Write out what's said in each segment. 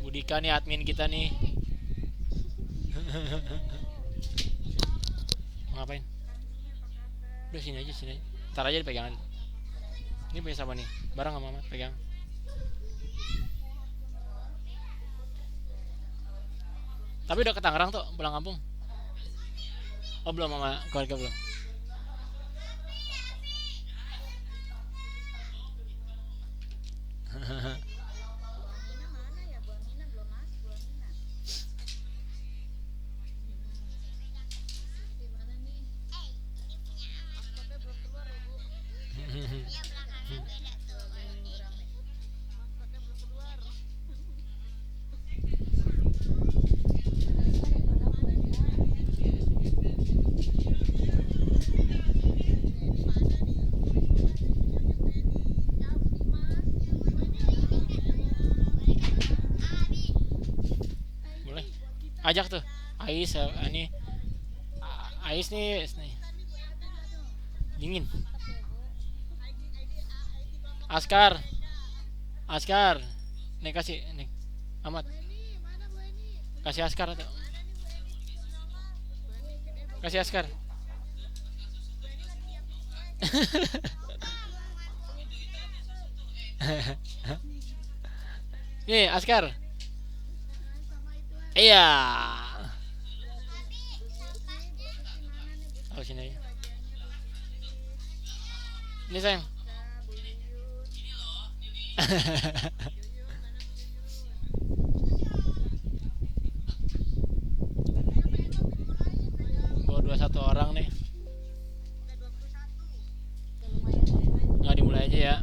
Budika nih admin kita nih. Ngapain? Udah sini aja sini aja. Ntar aja dipegangan. Ini punya siapa nih? Barang sama mama pegang. Tapi udah ke Tangerang tuh pulang kampung. Oh belum mama keluarga belum. Boleh. Ajak tuh. Ais ini Ais nih dingin. Askar, Askar. Nih kasih nih. Amat. Kasih Askar tuh. Kasih Askar. Nih Askar. Iya. Oh sini aja. Ini sayang. Bawa 21 orang nih. Nggak dimulai aja ya.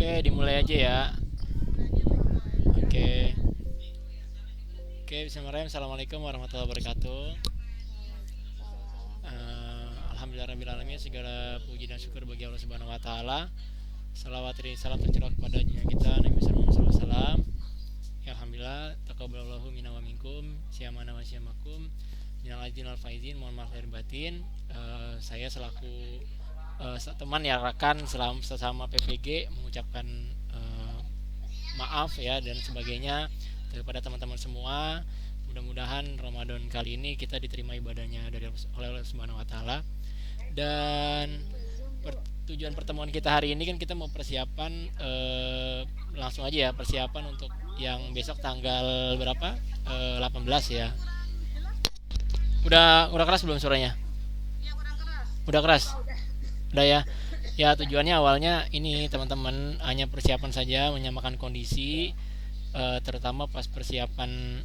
Oke, dimulai aja ya. Oke. Oke, bismillahirrahmanirrahim. Assalamualaikum warahmatullahi wabarakatuh. Alhamdulillahirrahmanirrahim. Segala puji dan syukur bagi Allah Subhanahu wa taala. Salawat dan salam tercurah kepada junjungan kita Nabi Muhammad SAW. Ya alhamdulillah, taqabbalallahu minna wa minkum, syamana wa syamakum. Minal aidin wal faizin, mohon maaf lahir batin. Saya selaku teman ya rekan sesama PPG mengucapkan maaf ya dan sebagainya kepada teman-teman semua. Mudah-mudahan Ramadan kali ini kita diterima ibadahnya dari oleh Allah Subhanahu wa taala. Dan tujuan pertemuan kita hari ini kan kita mau persiapan langsung aja ya, persiapan untuk yang besok tanggal berapa? 18 ya. Udah keras belum suaranya? Udah keras. Udah ya. Ya tujuannya awalnya ini teman-teman hanya persiapan saja, menyamakan kondisi, terutama pas persiapan,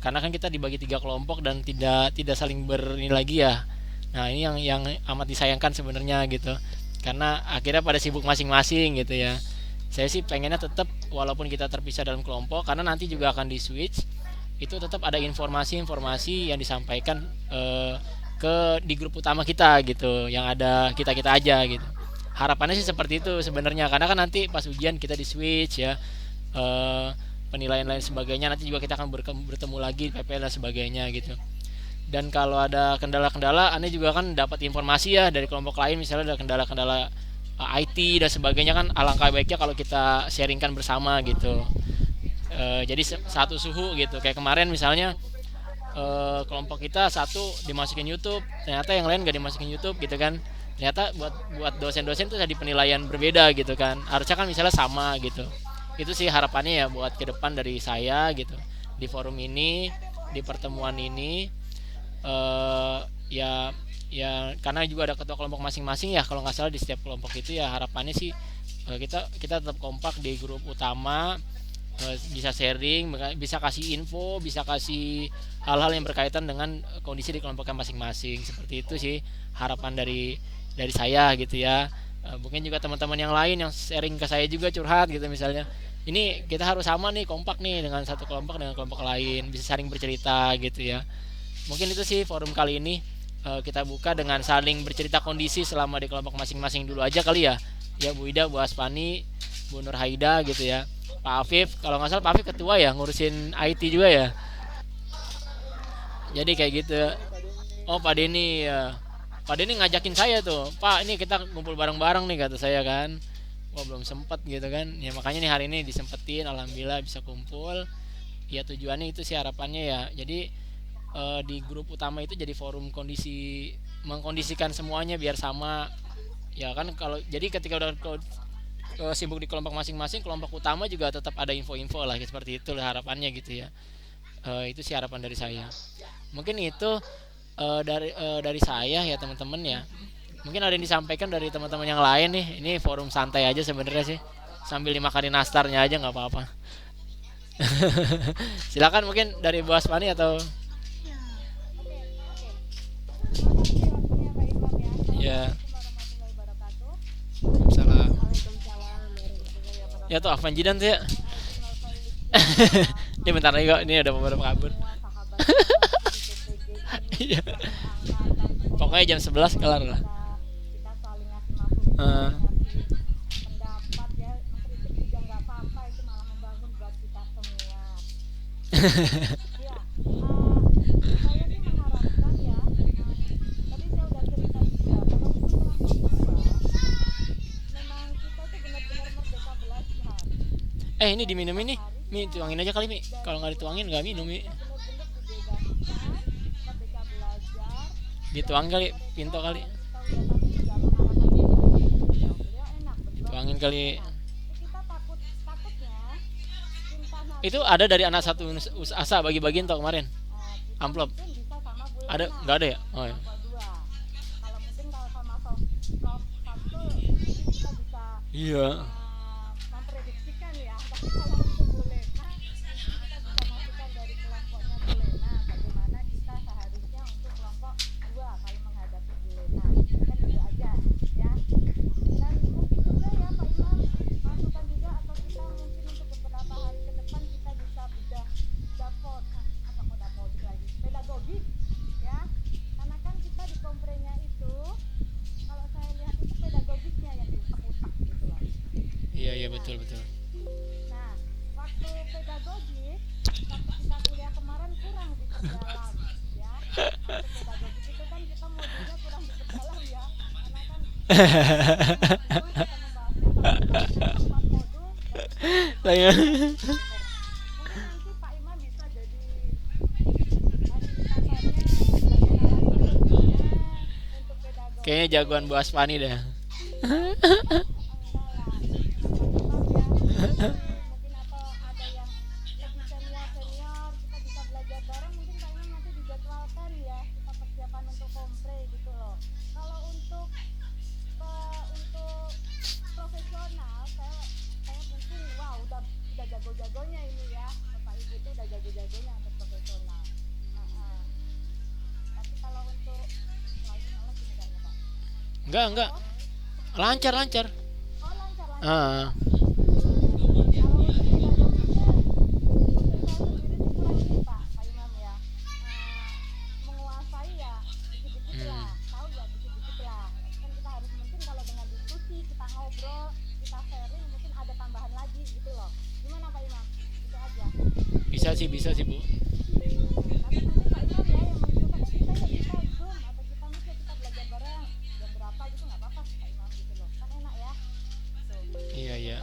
karena kan kita dibagi 3 kelompok dan tidak saling ini lagi ya. Nah ini yang amat disayangkan sebenarnya gitu, karena akhirnya pada sibuk masing-masing gitu ya. Saya sih pengennya tetap walaupun kita terpisah dalam kelompok, karena nanti juga akan di switch, itu tetap ada informasi-informasi yang disampaikan di grup utama kita gitu, yang ada kita aja gitu. Harapannya sih seperti itu sebenarnya, karena kan nanti pas ujian kita di switch ya, penilaian lain sebagainya, nanti juga kita akan bertemu lagi PPL dan sebagainya gitu. Dan kalau ada kendala-kendala, aneh juga kan dapat informasi ya dari kelompok lain, misalnya ada kendala-kendala IT dan sebagainya, kan alangkah baiknya kalau kita sharingkan bersama gitu. Jadi satu suhu gitu, kayak kemarin misalnya kelompok kita satu dimasukin YouTube, ternyata yang lain gak dimasukin YouTube gitu kan. Ternyata buat dosen-dosen tuh tadi penilaian berbeda gitu kan, harusnya kan misalnya sama gitu. Itu sih harapannya ya buat ke depan dari saya gitu, di forum ini, di pertemuan ini. Ya karena juga ada ketua kelompok masing-masing ya, kalau nggak salah di setiap kelompok itu ya. Harapannya sih kita tetap kompak di grup utama, bisa sharing, bisa kasih info, bisa kasih hal-hal yang berkaitan dengan kondisi di kelompoknya masing-masing. Seperti itu sih harapan dari saya gitu ya. Mungkin juga teman-teman yang lain yang sharing ke saya juga, curhat gitu misalnya, ini kita harus sama nih, kompak nih dengan satu kelompok dengan kelompok lain, bisa saling bercerita gitu ya. Mungkin itu sih forum kali ini. Kita buka dengan saling bercerita kondisi selama di kelompok masing-masing dulu aja kali ya. Ya Bu Ida, Bu Aspani, Bu Nur Haida gitu ya. Pak Afif, kalau nggak salah Pak Afif ketua ya ngurusin IT juga ya. Jadi kayak gitu. Oh Pak Denny ya. Pak Denny ngajakin saya tuh, Pak ini kita ngumpul bareng-bareng nih kata saya kan. Wah belum sempet gitu kan. Ya makanya nih hari ini disempetin, alhamdulillah bisa kumpul. Ya tujuannya itu sih harapannya ya. Jadi di grup utama itu jadi forum kondisi, mengkondisikan semuanya biar sama. Ya kan kalau jadi ketika udah sibuk di kelompok masing-masing, kelompok utama juga tetap ada info-info lah seperti itu lah harapannya gitu ya. Itu sih harapan dari saya. Mungkin itu dari saya ya teman-teman ya. Mungkin ada yang disampaikan dari teman-teman yang lain nih. Ini forum santai aja sebenarnya sih. Sambil dimakanin nastarnya aja nggak apa-apa. Silakan mungkin dari Bu Asmani atau ya. Salam. Ya tuh Afan Jidan tuh ya. Ini bentar lagi kok. Ini udah beberapa kabur. Iya. Pokoknya jam 11 kelar lah. Eh, ini diminum ini. Mi tuangin aja kali Mi. Kalau nggak dituangin nggak minum Mi. Dituangin kali, pinto kali. Tuangin kali. Itu ada dari anak satu asa bagi-bagiin tau kemarin. Amplop. Ada nggak ada ya? Oh ya. Iya. Iya iya betul betul. Saya kayaknya jagoan Bu Aspani dah. Enggak. Lancar lancar. Ah, hmm. Bisa sih Bu. Iya iya.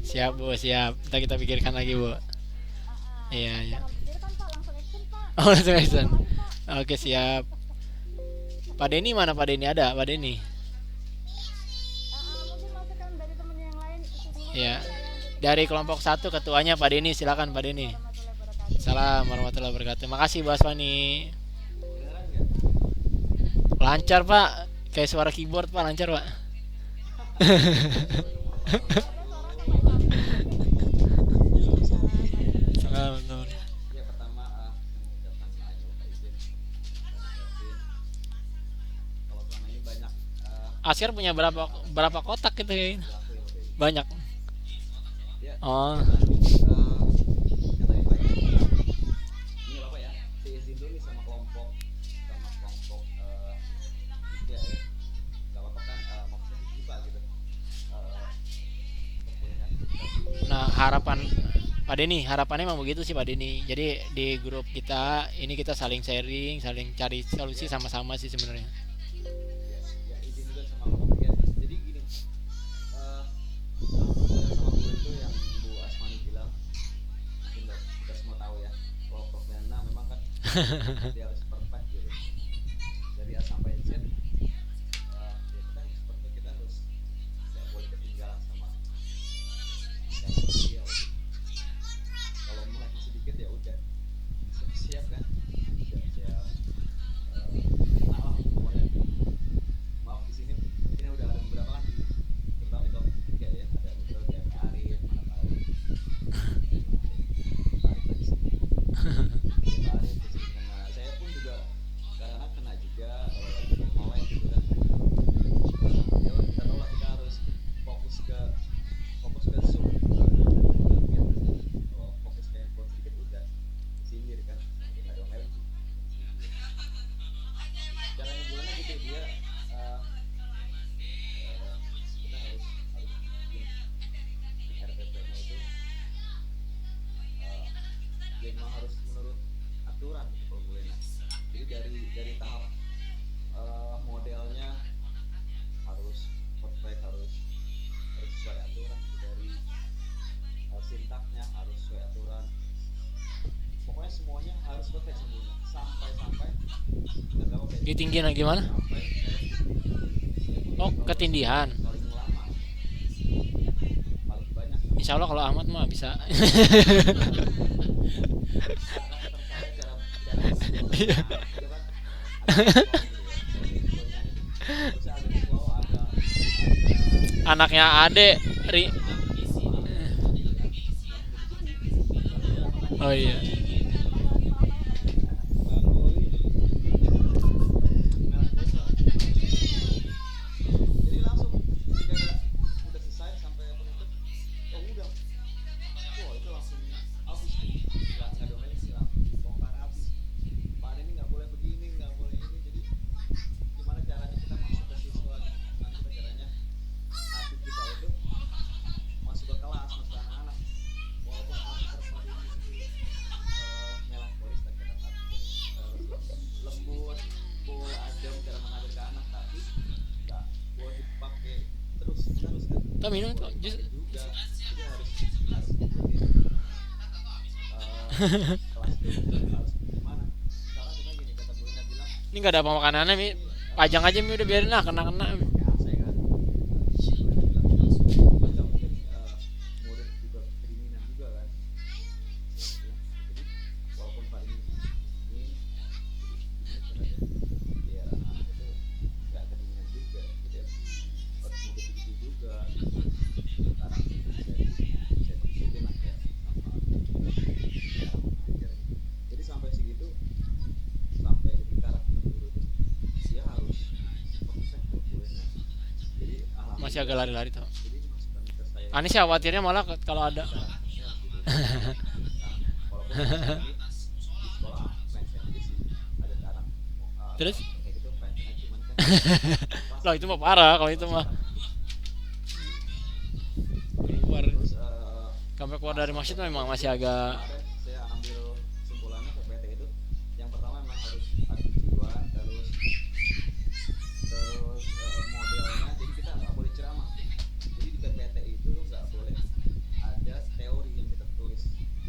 Siap Bu, siap. Kita pikirkan lagi Bu. Iya iya. Oh langsung action. Oke siap. Pak Denny mana Pak Denny ada Pak Denny? Ya. Dari kelompok satu ketuanya Pak Denny, silakan Pak Denny. Salam warahmatullahi wabarakatuh. Makasih Bu Aswani. Lancar Pak. Kayak suara keyboard Pak, lancar Pak. Salam. Asker punya berapa kotak gitu ya? Banyak. Oh. Pak Denny, harapannya emang begitu sih Pak Denny. Jadi di grup kita ini kita saling sharing, saling cari solusi Ya, sama-sama sih sebenarnya. ya, ya izin juga sama Bu. Ya, jadi gini, eh, aku setuju sama Bu itu yang Bu Asmani bilang, mungkin udah kita semua tahu ya, kalau Prof Nana memang kan dia harus perfect gitu. Dari A sampai Z, ya kita harus perfect, kita harus nggak boleh ketinggalan sama cara beliau gitu. Kalau mulai sedikit ya udah siap-siap kan, siap-siap kena lah pokoknya. Maaf di sini ini udah ada beberapa kan terutama di topik tiga ya, ada beberapa kayak Pak Arif, mana Pak Arif, Pak Arif lagi sini ya, Pak Arif sering kena, saya pun juga kadang-kadang kena juga kalau lagi melek gitu kan. Ya kita tahu lah, kita harus fokus ke Zoom, ke biar kalau fokus ke handphone sedikit udah disindir kan, makin ada yang lain disindir. Caranya bulannya gitu dia, eh, kita harus bikin di RPP-nya itu, eh, dia memang harus menurut aturan gitu kalau boleh. Nah, jadi dari tahap modelnya harus perfect, harus sesuai aturan gitu. Dari sintaknya harus sesuai aturan, pokoknya semuanya harus perfect sempurna sampai nggak tahu kayak Di tinggi gimana? sampai saya pun Oh, kalau ketindihan. paling lama paling banyak Insya Allah kalau Ahmad mah bisa. karakter saya, cara mengajarkan ke anak itu kan agak slow gitu ya, slow temponya gitu. Terus saya agak slow, agak Anaknya Ade, Ri. nggak mudah ditipu. Kalau saya makanya Oh iya. melankoli, melankolis lah jadi langsung ketika udah selesai sampai penutup, oh udah, wah itu langsung habis tuh, nggak domain sih, langsung dibongkar habis. Pak ini nggak boleh begini, nggak boleh ini. Jadi gimana caranya kita masuk ke siswa, gimana kita caranya hati kita itu masuk ke kelas, masuk ke anak-anak, walaupun karakter Pak ini itu melankolis tadi kata Pak, lembut, cool, adem cara mengajar ke anak, tapi nggak boleh dipakai terus menerus kan, Tuh minum tuh boleh jus. dipakai juga. Jadi harus ngikutin kelas tuh harus gimana. Misalkan kita gini, kata Bu Ina bilang Ini nggak ada apa makanannya mi. ini Pajang aja mi udah biarin lah kena-kena. pakai AC kan. Bu Ina bilang kan nggak mungkin murid juga kedinginan juga kan. Jadi walaupun paling dingin, jadi gimana caranya biar anak-anak itu nggak kedinginan juga gitu ya. Harus murid begitu juga. Sekarang itu bisa diikutin lah ya sama cara mengajar gitu. Jadi sampai segitu, sampai jadi karakter guru itu dia harus perfect kalau boleh. Nah, jadi Masih agak alhamdulillah, lari-lari tuh. jadi masukan ke saya Ani itu sih khawatirnya malah kalau ada. karakternya harus dirubah. Nah, walaupun di sekolah fans-fans aja sih, ada anak Terus? kayak gitu fans-fans, cuman kan pas Loh itu mah parah kalau itu pas mah. sekarang Keluar terus sampai keluar pas dari masjid masuk memang PT masih juga agak. kemarin saya ambil kesimpulannya ke PT itu, yang pertama memang harus ada tujuan, terus modelnya, jadi kita nggak boleh ceramah. Jadi di PPT itu nggak boleh ada teori yang kita tulis.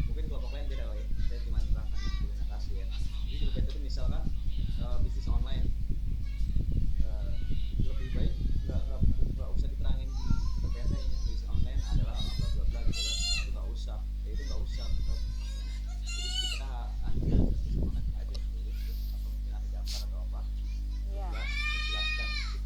Mungkin kelompok lain beda kali ya, saya cuma terangkan yang boleh kasih ya. Jadi di PPT itu misalkan bisnis online, eh, lebih baik nggak usah diterangin di PPT ini bisnis online adalah bla bla bla gitu kan, itu nggak usah, ya itu nggak usah gitu. Jadi kita ambil bisnis online aja tulis, terus atau mungkin ada gambar atau apa, Iya. jelas menjelaskan gitu.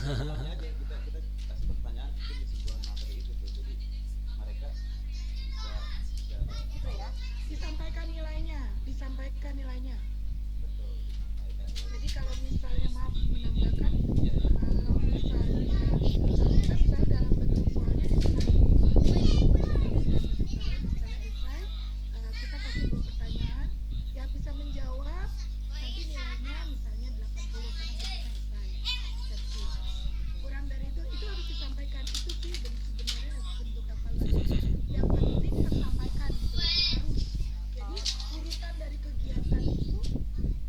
kesimpulannya aja kita kasih pertanyaan itu kesimpulan materi itu tuh, jadi mereka gitu ya, disampaikan nilainya, betul disampaikan. jadi kalau misalnya maaf menambahkan, Iya, iya. kalau misalnya kita misalnya dalam bentuk soalnya esai, kita kasih 2 pertanyaan, yang bisa menjawab nanti nilainya misalnya 80 karena bentuknya esai. Kurang dari itu harus disampaikan, itu sih sebenarnya bentuk evaluasi yang penting tersampaikan gitu loh, harus. Jadi urutan dari kegiatan itu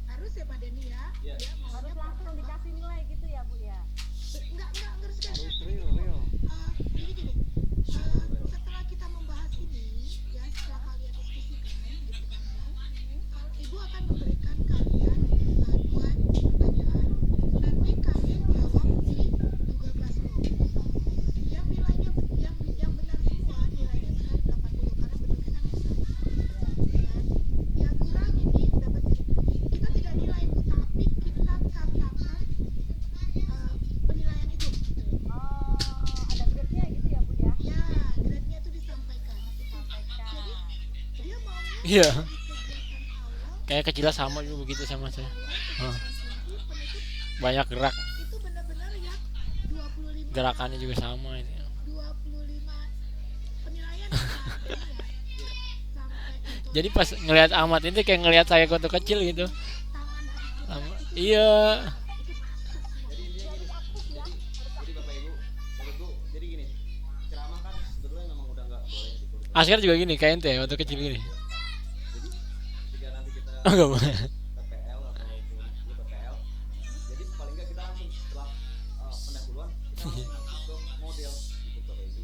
harus ya Pak Denny ya, Iya. dia Harus maunya langsung dikasih nilai gitu ya Bu ya. enggak harus kan. Harus real. Gini, setelah kita membahas ini ya, setelah kalian diskusikan gitu kan ya, ibu akan memberikan kalian 2 pertanyaan, nanti kalian jawab di Google Classroom. Yang nilainya yang benar semua nilainya misalnya 80 karena bentuknya kan esai. Kan? Yang kurang ini dapat kita tidak nilai Bu, tapi kita katakan penilaian itu. Oh, ada grade-nya gitu ya Bu ya. Ya, grade-nya itu disampaikan. Sampaikan. Jadi dia maunya Iya, di kegiatan awal kayak kecil sama juga begitu sama saya. Hah, kunci penutup banyak gerak, itu benar-benar ya 25 gerakannya juga sama ini. 25 penilaian ya, sampai itu Jadi pas ngelihat Ahmad ini kayak ngelihat saya waktu kecil gitu. tangan harus Sama- itu Iya, Jadi intinya gini, jadi bapak ibu jadi gini, ceramah kan sebetulnya memang udah nggak boleh di kurikulum. Askar juga gini kayak ente waktu kecil gini. Jadi ketika nanti kita Oh, enggak boleh. PPL ataupun PPL, jadi paling nggak kita langsung setelah pendahuluan kita langsung masuk ke model gitu bapak ibu.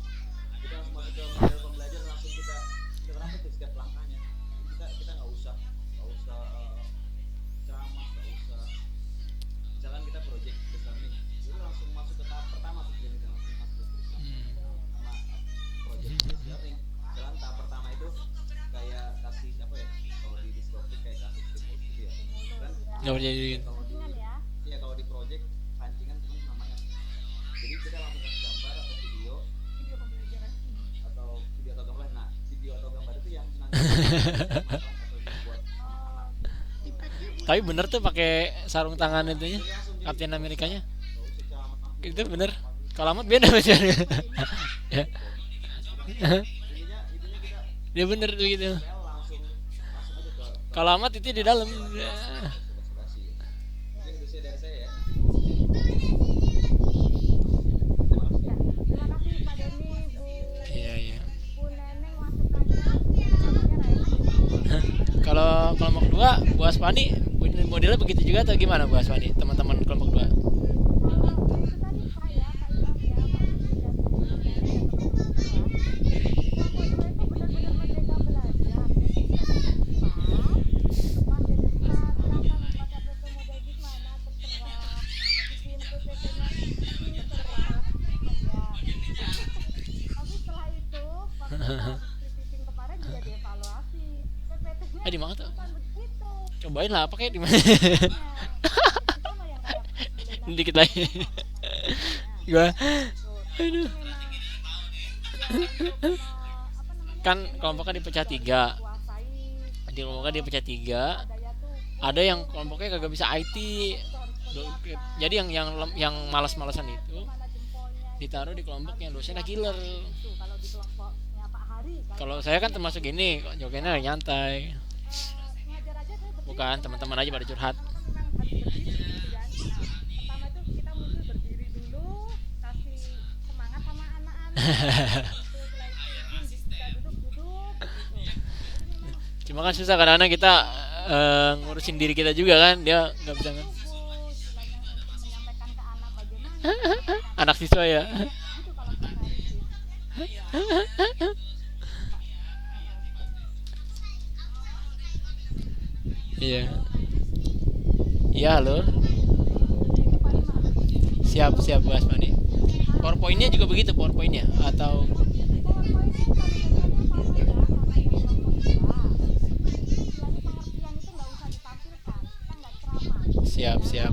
Kita langsung masuk ke model pembelajaran, langsung kita terapkan tuh setiap langkahnya. Kita nggak usah ceramah, nggak usah misalkan kita project based learning, jadi langsung masuk ke tahap pertama tuh, jadi langsung masuk ke sama project based learning. Jalan tahap pertama itu kayak kasih apa ya, kalau di diskopik kayak kasih stimulus gitu ya kan. Nggak boleh jadi. Kalau di Pancingan ya. iya, kalau di project pancingan itu namanya, jadi kita langsung kasih gambar atau video video pembelajaran. atau gambar. Nah, video atau gambar itu yang nanti atau dibuat anak-anak. Impact-nya Bu, Tapi bener tuh pakai sarung tangan itunya, Jadi langsung jadi Kapten Amerikanya. nggak usah ceramah. Itu bener. Kalau Ahmad beda macamnya. Ya, Intinya kita dia bener tuh gitu. PPL langsung aja ke Kalau Ahmad itu di dalam. basa-basi. Mungkin itu sih dari saya ya. Ya, terima kasih Pak Denny, Bu. Iya, iya. Bu Neneng masukannya namanya Raisa. Kalau kelompok 2, Bu Aspani modelnya begitu juga atau gimana Bu Aspani? Teman-teman kelompok 2. Kalau itu tadi Pak ya, Pak Ilham ya, Pak Budi dan Bu Neneng dan teman-teman semua. Kelompok 2 itu benar-benar merdeka belajar. Jadi kita bebas, lepas dari kita silahkan pakai PT model gimana terserah. Bikin PPT-nya terserah. Ya. Tapi setelah itu, waktu kita meeting kemarin juga dievaluasi. PPT-nya Di mana tuh? bukan begitu. Cobain lah pakai di mana. Sama yang kayak Bu Dikit lagi. Gua aduh. Kan kelompoknya dipecah 3. Di kelompoknya dipecah 3. Ada yang kelompoknya kagak bisa IT. Jadi yang malas-malasan itu ditaruh di kelompok yang dosennya killer. Kalau di kelompoknya Pak Hari kan Kalau saya kan termasuk ini, jogetnya nyantai. ngajar aja saya berdiri. Bukan teman-teman aja pada curhat. Kan memang harus berdiri gitu kan. Nah, pertama itu kita mesti berdiri dulu, kasih semangat sama anak-anak. Setelah itu kita duduk-duduk gitu. Jadi memang Cuma kan susah kadang-kadang kita ngurusin diri kita juga kan, dia nggak bisa kan. bagus istilahnya untuk menyampaikan ke anak bagaimana Anak siswa ya. gitu kalau Pak Hari sih. Iya. Iya, halo. Siap, siap Bu Asmani. PowerPoint-nya juga begitu PowerPoint-nya atau siap, siap. Siap.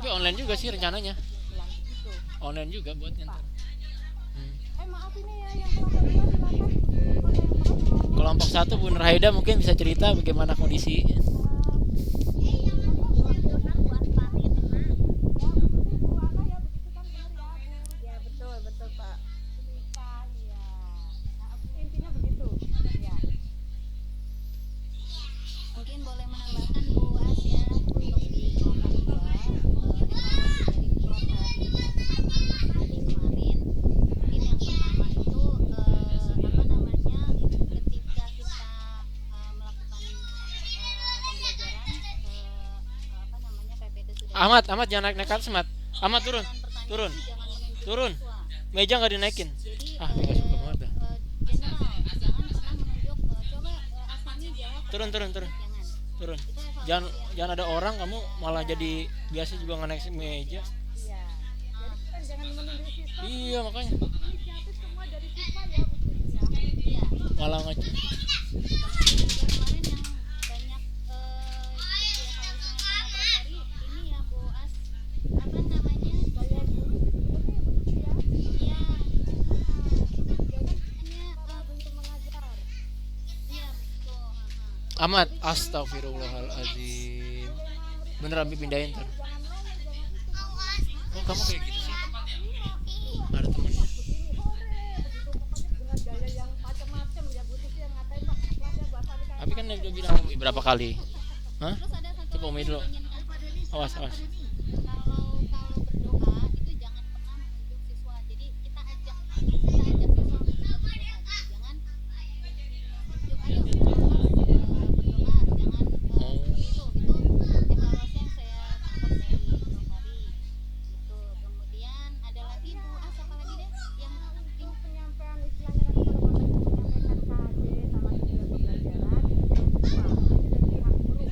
Tapi online juga sih rencananya. bilang begitu. Online juga buat ntar. Maaf ini ya yang kelompok 2 silakan. Kalau yang mau Kelompok 1 Bu Nur Haida mungkin bisa cerita bagaimana kondisi. ya betul betul Pak. Menikah ya. Nah, intinya begitu. Ya. Mungkin boleh menambahkan Bu As ya untuk di kelompok 2 evaluasi dari Prof hari kemarin. Mungkin yang pertama itu apa namanya, ketika kita melakukan pembelajaran apa namanya PPT sudah Ahmad jangan naik ke atas, Ahmad turun. pertanyaan Turun. jangan menunjuk Turun. siswa. Meja nggak dinaikin. Jadi Mega suka banget dah. general jangan pernah menunjuk coba Asani jawab Turun. jangan Turun. itu evaluasi Jangan yang jangan ada orang kamu malah jadi biasa juga nggak naik meja. Iya. Jadi kita jangan menunjuk siswa. Iya makanya Inisiatif semua dari siswa ya Bu Putri ya. iya. malah nggak. Kemudian juga kemarin yang banyak ikut evaluasinya sama Prof Heri ini ya Bu As apa namanya Gaya guru sih sebenarnya ya Bu Putri ya. iya Cara untuk mengajar. iya betul Ahmad, astagfirullahaladzim. Bener Abi pindahin ntar. Jangan ngomong, jangan itu. Oh kamu kayak gitu sih? Ada temennya. Begini hore begitu pokoknya dengan gaya yang macam-macam ya Bu Putri yang ngatain Pak kelas ya bahasa ini kayak Abi kan udah bilang berapa kali. Hah? terus ada satu Coba Umi lagi dulu. yang ingin kami Awas. kalau berdoa itu jangan pernah menunjuk siswa. Jadi kita ajak siswa untuk kita berdoa gitu. Jangan tunjuk ayo berdoa jangan itu evaluasi yang saya tangkap dari Prof Hari gitu. Kemudian ada lagi Bu As apa lagi deh yang penting penyampaian istilahnya nanti kalau Bapak Ibu menyampaikan KHD sama tujuan pembelajaran yang kedua itu dari pihak guru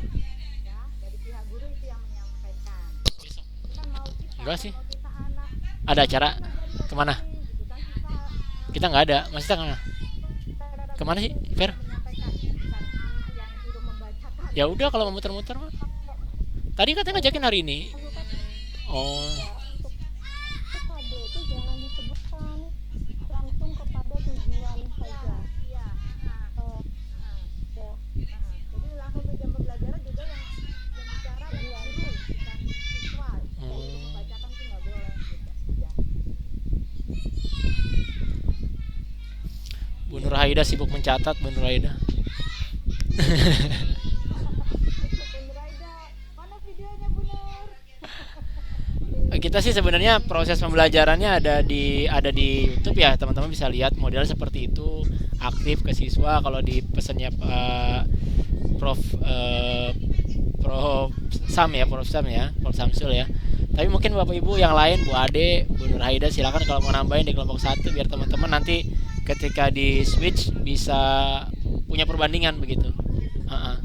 ya dari pihak guru itu yang menyampaikan kita mau kita Enggak sih. mau kita anak Ada acara kemana? gitu kan kita Kita nggak ada. Maksudnya kemana? Kemana sih, Fer? menyampaikan bukan anak yang suruh membacakan Ya udah kalau mau muter-muter mah. Tadi katanya ngajakin hari ini. Oh, untuk kode itu jangan disebutkan langsung kepada tujuan saja. Iya. Jadi langsung tujuan pembelajaran juga yang bicara guru bukan siswa. Jadi membacakan itu nggak boleh gitu. Ya. Bu Nur Haida sibuk mencatat, Bu Nur Haida. Bu Raida, mana videonya Bu Nur? Kita sih sebenarnya proses pembelajarannya ada di YouTube ya, teman-teman bisa lihat model seperti itu aktif ke siswa kalau di pesannya Prof Prof Sam ya, Prof Samsul ya. Tapi mungkin Bapak Ibu yang lain, Bu Ade, Bu Nur Haida silakan kalau mau nambahin di kelompok 1 biar teman-teman nanti ketika di switch bisa punya perbandingan begitu. Persiapan.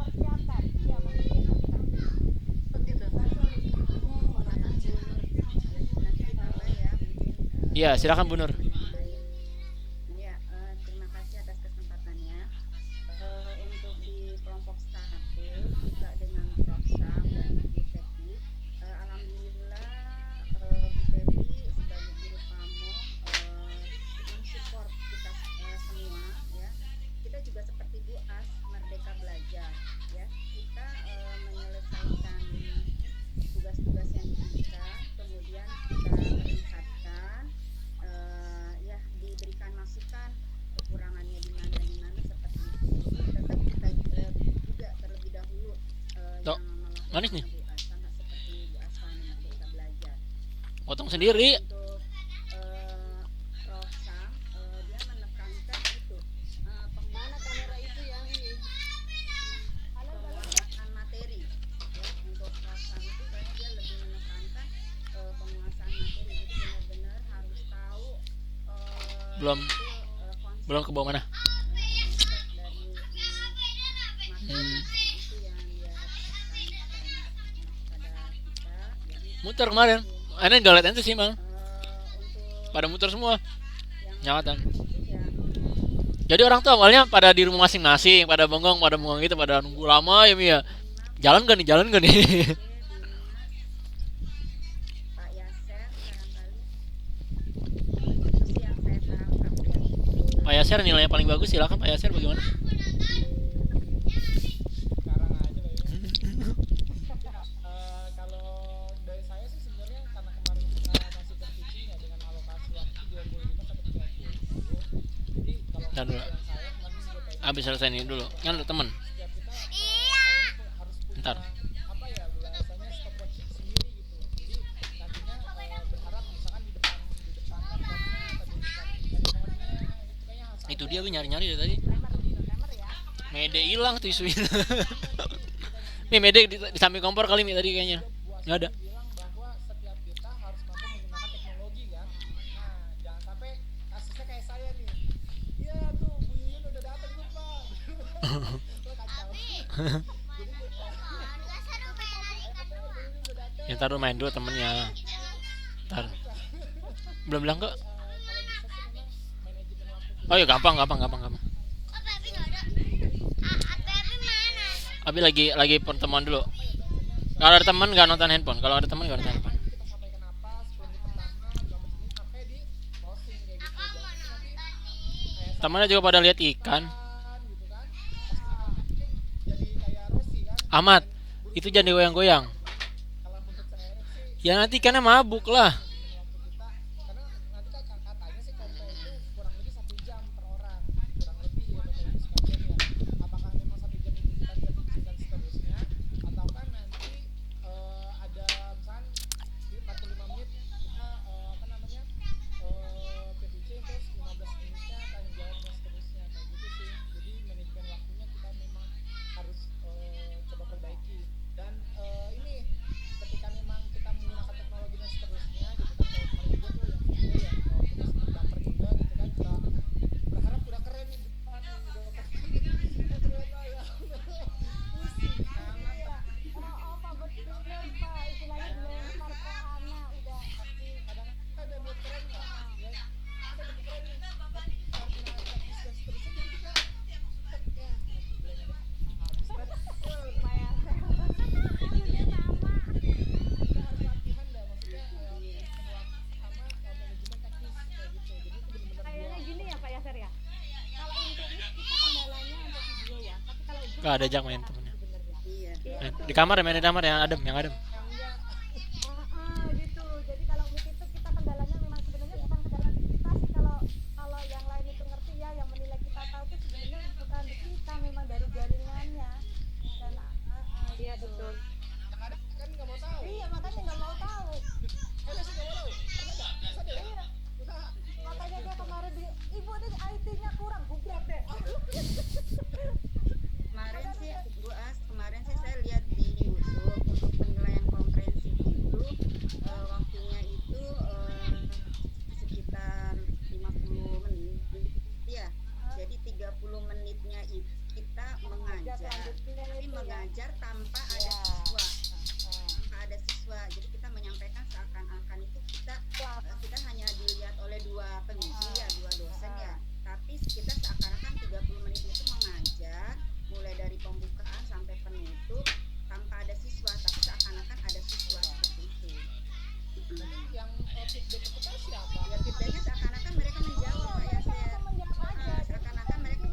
Ya, Iya, silakan Bu Nur. Ya, terima kasih atas kesempatannya. Untuk di kelompok 1 juga dengan Prof Sam dan Bu Tevi, alhamdulillah Bu Tevi sebagai guru pamo mensupport kita semua ya. Kita juga seperti Bu As Merdeka Belajar ya. Kita menyelesaikan tugas-tugas yang diberikan, kemudian kita melihatkan ya diberikan masukan kekurangannya di mana seperti itu. Tetap kita juga terlebih dahulu Tok, yang melakukan manis nih. Bu As sama seperti Bu Aswan Merdeka Belajar. Potong sendiri. Untuk Prof Sam dia menekankan itu Mana kamera itu yang ini? penguasaan materi ya. Untuk Prof Sam itu kayaknya dia lebih menekankan penguasaan materi, jadi benar-benar harus tahu Belum konsep belum ke bawah mana? dari materi itu yang dia tekankan pada kita. Jadi Muter kemarin. Aneh nggak lihat itu sih bang. untuk Pada muter semua. yang Nyawatan. ya Jadi orang tuh awalnya pada di rumah masing-masing, pada bengong gitu, pada nunggu lama ya Mi ya. Jalan gak nih? Yaser nilainya paling bagus, silakan Pak Yaser bagaimana? Sekarang aja lah ya. Kalau dari saya sih sebenarnya karena kemarin kita masih terpicing ya dengan alokasi waktu 25 sampai 30. Jadi kalau Ntar dulu. yang saya kemarin juga kayak Abis selesai ini dulu. Kan ada temen. setiap kita kayaknya harus punya Ntar. apa ya bahasanya stopwatch sendiri gitu. Jadi nantinya berharap misalkan di depan kantornya atau di depan handphonenya itu kayaknya harus Itu ada dia gue nyari-nyari dari tadi. Timer ya. Mede hilang tuh isunya. Nih Mede di samping kompor kali nih tadi kayaknya. Nggak ada. bilang bahwa setiap kita harus mampu menggunakan teknologi kan. Nah, jangan sampai kasusnya kayak saya nih. Iya tuh Bu Yuyun udah datang tuh Pak. Lo kacau. Jadi Ya ntar lu main dulu temennya. Ntar. Belum bilang kok. Oh ya gampang. Abi lagi pertemuan dulu. Kalau ada teman nggak nonton handphone. Kalau ada teman nggak nonton handphone. kita sampaikan apa 10 menit pertama gambar segini sampai di closing kayak gitu. Jadi nanti Temannya juga pada lihat ikan. gitu kan. Jadi kayak Rossi kan. Amat. Itu jangan digoyang-goyang. Kalau menurut saya sih Ya nanti ikannya mabuk lah. waktu kita karena nanti kan katanya sih konten itu kurang lebih 1 jam per orang kurang lebih ya Bapak Ibu sekalian ya apakah memang 1 jam itu kita lihat dan seterusnya ataukah nanti ada misalkan di 45 menit kita apa namanya PPC terus 15 menitnya tanya jawab dan seterusnya kayak gitu sih jadi manajemen waktunya kita memang harus coba perbaiki dan ini ketika memang kita menggunakan teknologi dan seterusnya gitu kan kayak kemarin juga tuh yang video ya kalau kita sempat baper juga gitu kan kita berharap udah keren nih depan nih udah keren ternyata ya pusing sangat Oh, Pak betul Pak, istilahnya dilempar ke anak udah kadang ada buat keren nggak ya kita udah keren nih tapi karena teknis dan seterusnya jadi kita ya blend deh habis kan Pak ya. kita harus latihan dah maksudnya sama manajemen teknis kayak gitu jadi itu benar-benar Kayaknya gini ya Pak Yaser ya. Kalau untuk ini kita kendalanya untuk video ya. Tapi kalau itu Gak ada jak main temennya. sebenarnya. Iya. Di kamar ya main di kamar yang adem. Gitu. Jadi kalau mic itu kita kendalanya memang sebenarnya bukan kendala di kita sih kalau yang lain itu ngerti ya, yang menilai kita tahu itu sebenarnya bukan di kita, memang dari jaringannya. Dan iya betul. yang ada kan nggak mau tahu Iya makanya nggak mau tahu. saya sih nggak mau tahu pernah nggak bisa deh Iya. usaha Makanya dia kemarin ibu ini IT-nya kurang gubrak deh. Kemarin sih saya lihat di YouTube untuk penilaian komprehensif itu waktunya itu sekitar 50 menit ya. Jadi 30 menitnya itu kita mengajar, tapi mengajar tanpa ada siswa. Tanpa ada siswa. Jadi kita menyampaikan seakan-akan itu kita hanya dilihat oleh dua penguji ya, dua dosen ya. Tapi kita seakan-akan 30 menit itu mengajar mulai dari pembukaan sampai penutup tanpa ada siswa, tapi seakan-akan ada siswa seperti itu. yang feedback ke kita siapa Ya feedbacknya seakan-akan mereka menjawab Pak Yaser. Seakan-akan mereka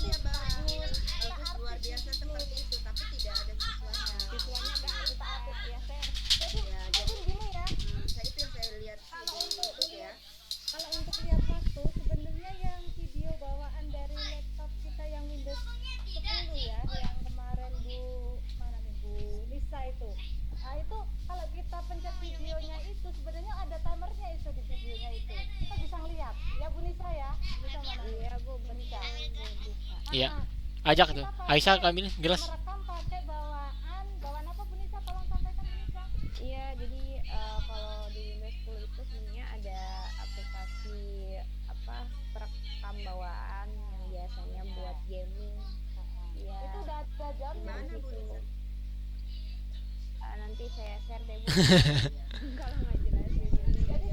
iya bagus luar biasa seperti itu, tapi tidak ada siswanya. Siswanya nggak kita update ya Ser. Jadi Ya, jadi gini ya. itu yang saya lihat Kalau di untuk YouTube ya. Kalau untuk lihat waktu sebenarnya yang video bawaan dari laptop kita yang Windows 10 ya, yang kemarin mana nih Bu Lisa itu. Nah itu kalau kita pencet videonya itu sebenarnya ada timernya itu di videonya itu. Kita bisa ngeliat ya Bu Nisa ya. Bisa mana? Iya Bu bisa. Iya. Ajak tuh. Aisyah kami jelas. Merekam pakai bawaan apa Bu Nisa? Tolong sampaikan Bu Nisa. Iya, jadi kalau di Windows 10 itu sebenarnya ada aplikasi perekam bawaan yang biasanya buat gaming. Iya. Itu udah ada jamnya Mana di Bu situ. Lisa? Nanti saya share deh Bu. Kalau nggak jelasin. Jadi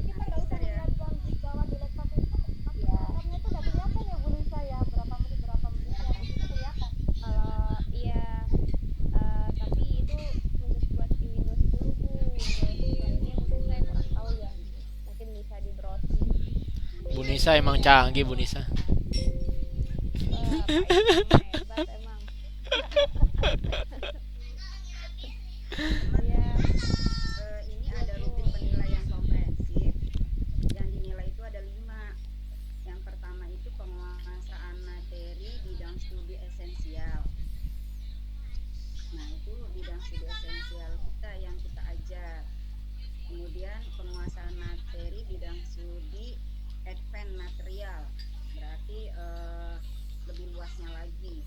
kita nggak usah lihat yang di bawah di laptop itu, tapi rekamnya itu udah kelihatan ya Bu Nisa ya, berapa menit ya, itu kelihatan. Kalau iya, tapi itu khusus buat di Windows 10 Bu. Windows lainnya mungkin saya kurang tahu ya. Mungkin bisa di browsing. Bu Nisa Nisa emang canggih Bu Nisa. Pak Imam hebat emang. Iya. Ini ada rutin penilaian komprehensif. Yang dinilai itu ada 5. Yang pertama itu penguasaan materi bidang studi esensial. Nah, itu bidang studi esensial kita yang kita ajar. Kemudian penguasaan materi bidang studi advance material. Berarti lebih luasnya lagi.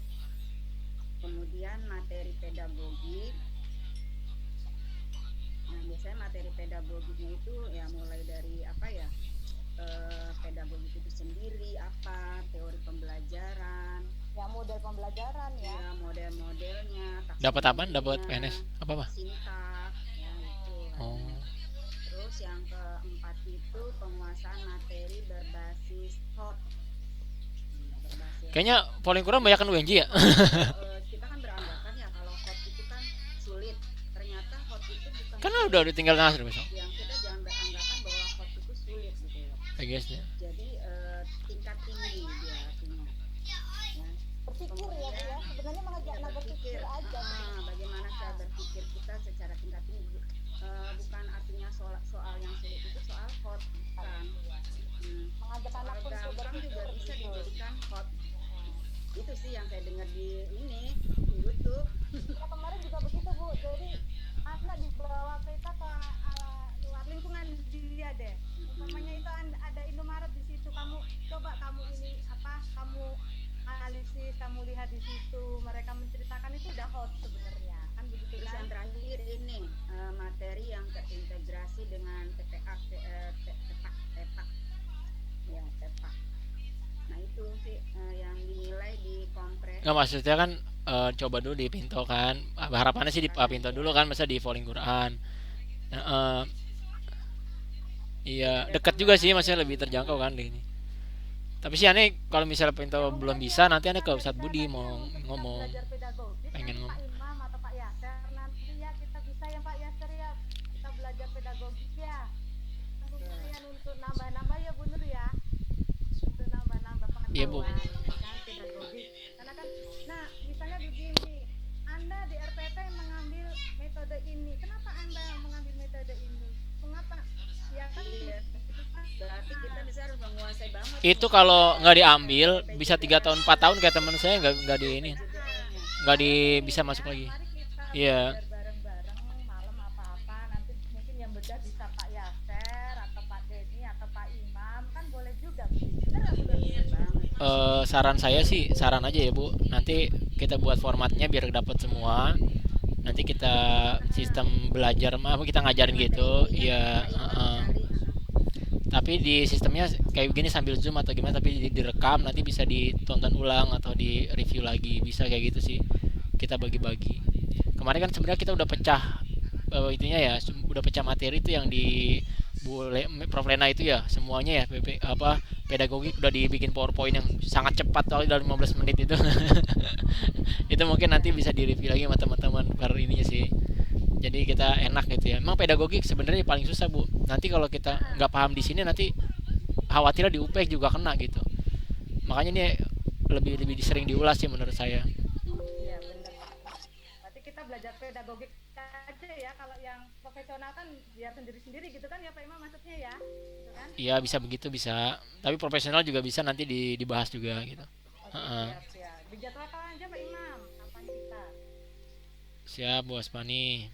Kemudian materi pedagogik. Nah, biasanya materi pedagogiknya itu ya mulai dari apa ya? Pedagogik itu sendiri apa, teori pembelajaran, Ya model pembelajaran ya. ya model-modelnya, Dapat apa? Dapat taksonominya, PNS apa Pak? sintak, ya itu. Oh. Terus yang keempat itu penguasaan materi berbasis hot. Berbasis Kayaknya paling kurang banyak kan UNJ ya. kita kan beranggapan ya kalau hot itu kan sulit. Ternyata hot itu bukan Kan sulit. udah tinggal ngasih besok. Yang kita jangan beranggapan bahwa hot itu sulit gitu ya. I guess ya. Jadi tingkat tinggi dia artinya. Ya. Berpikir ya Bu ya. Sebenarnya mengajak anak berpikir aja. Bagaimana cara berpikir kita secara tingkat tinggi. Bukan artinya soal yang sulit itu soal hot, bukan. Mengajak anak Soal pun untuk gampang berpikir juga bisa gitu. dijadikan hot. Itu sih yang saya dengar di YouTube. Ya, kemarin juga begitu Bu. Jadi anak dibawa kita ke luar lingkungan dia deh. Umpamanya itu ada Indomaret di situ, kamu coba kamu ini apa? Kamu analisis, kamu lihat di situ, mereka menceritakan itu udah hot sebenarnya. Kan begitu Terus yang kan? terakhir ini materi yang terintegrasi dengan TPA, TEPAK. Ya, TEPAK. Nah, itu sih yang dinilai di kompres. Nggak maksudnya kan coba dulu di Pinto kan. Harapannya sih di Pinto dulu kan, masa di Falling Quran. Iya, dekat juga sih, maksudnya lebih terjangkau kan di ini. Tapi sih aneh kalau misalnya Pinto belum bisa, nanti aneh ke Ustadz Budi mau ngomong. Belajar pedagogik, Pengen nanti ngomong. Pak Imam atau Pak Yaser nanti ya kita bisa ya Pak Yaser ya, kita belajar pedagogik ya. Lumayan untuk nambah-nambah ya Bu Nur ya, untuk nambah-nambah pengetahuan. Iya, Bu. Kan pedagogik. Karena kan, nah misalnya begini, Anda di RPT mengambil metode ini, kenapa Anda mengambil metode ini? Mengapa? Ya kan. Iya. Berarti kita bisa harus menguasai banget. Itu kalau nggak diambil bisa 3 tahun 4 tahun kayak teman saya nggak di ini, nggak bisa masuk lagi. Mari kita Iya. belajar bareng-bareng malam apa-apa, nanti mungkin yang bedah bisa Pak Yaser atau Pak Denny atau Pak Imam, kan boleh juga. Bener nggak bener? Saran saya sih saran aja ya Bu, nanti kita buat formatnya biar dapat semua, nanti kita sistem belajar kita ngajarin gitu ya. Tapi di sistemnya kayak begini sambil zoom atau gimana, tapi direkam nanti bisa ditonton ulang atau di review lagi, bisa kayak gitu sih, kita bagi-bagi. Kemarin kan sebenarnya kita udah pecah itunya ya, udah pecah materi itu yang di Prof Lena itu ya, semuanya ya pedagogik udah dibikin PowerPoint yang sangat cepat kali dalam 15 menit itu. Itu mungkin nanti bisa di review lagi sama teman-teman per ininya sih. Jadi kita enak gitu ya. Emang pedagogik sebenarnya paling susah Bu. Nanti kalau kita nggak paham di sini nanti khawatirnya di UPEK juga kena gitu. Makanya ini lebih sering diulas sih menurut saya. Iya benar. Berarti kita belajar pedagogik aja ya, kalau yang profesional kan biar sendiri-sendiri gitu kan ya Pak Imam maksudnya ya, gitu kan? Iya bisa begitu bisa. Tapi profesional juga bisa nanti dibahas juga gitu. Oke, Heeh. siap. Dijadwalkan aja Pak Imam, kapan kita? Siap Bu Asmani.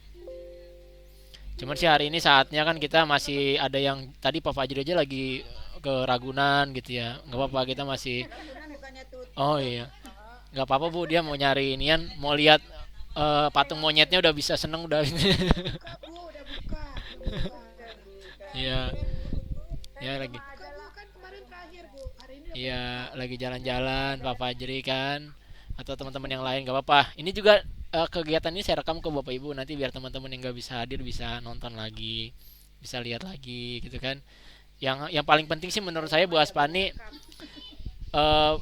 Cuman sih hari ini saatnya kan kita masih ada yang tadi Pak Fajri aja lagi ke Ragunan gitu ya. Nggak apa-apa, kita masih. Ragunan bukannya tutup. Oh iya. Nggak apa-apa Bu, dia mau nyari inian, mau lihat patung monyetnya udah bisa seneng udah. Buka, Bu, udah buka. Iya. Ya lagi. Buka, Bu, kan kemarin terakhir, Bu. Hari ini Iya, lagi jalan-jalan Pak Fajri kan, atau teman-teman yang lain nggak apa-apa. Ini juga kegiatan ini saya rekam ke Bapak Ibu, nanti biar teman-teman yang nggak bisa hadir bisa nonton lagi, bisa lihat lagi gitu kan. Yang paling penting sih menurut saya Bu Aspani,